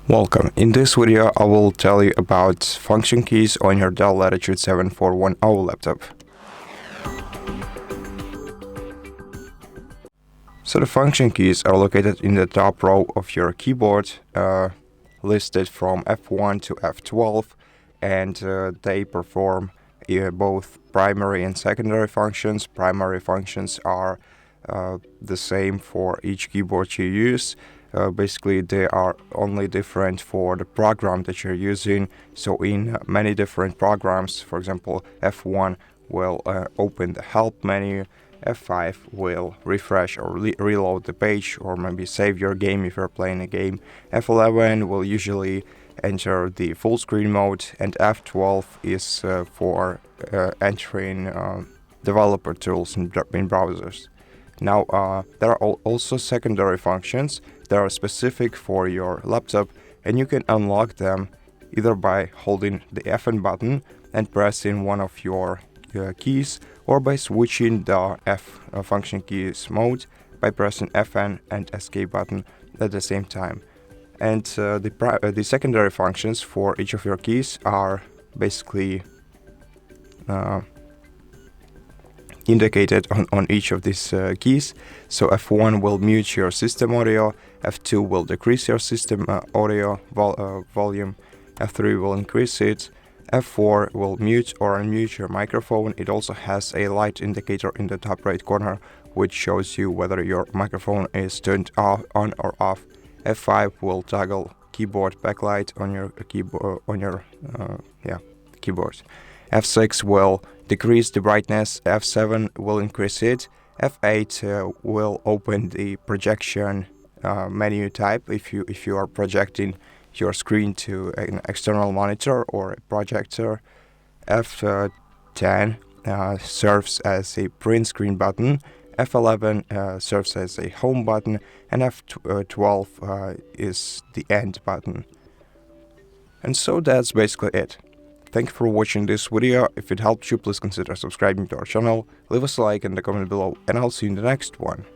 Welcome. In this video, I will tell you about function keys on your DELL Latitude 7410 laptop. So the function keys are located in the top row of your keyboard, listed from F1 to F12, and they perform both primary and secondary functions. Primary functions are the same for each keyboard you use. Basically, they are only different for the program that you're using. So in many different programs, for example, F1 will open the help menu, F5 will refresh or reload the page, or maybe save your game if you're playing a game. F11 will usually enter the full screen mode, and F12 is for entering developer tools in browsers. Now, there are also secondary functions that are specific for your laptop, and you can unlock them either by holding the Fn button and pressing one of your keys, or by switching the F function keys mode by pressing Fn and Escape button at the same time. And the secondary functions for each of your keys are basically indicated on each of these keys. So F1 will mute your system audio, F2 will decrease your system audio volume, F3 will increase it, F4 will mute or unmute your microphone. It also has a light indicator in the top right corner which shows you whether your microphone is turned on or off. F5 will toggle keyboard backlight on your keyboard. F6 will decrease the brightness, F7 will increase it, F8 will open the projection menu type if you are projecting your screen to an external monitor or a projector. F10 serves as a print screen button, F11 serves as a home button, and F12 is the end button. And so that's basically it. Thank you for watching this video. If it helped you, please consider subscribing to our channel, leave us a like and a comment below, and I'll see you in the next one.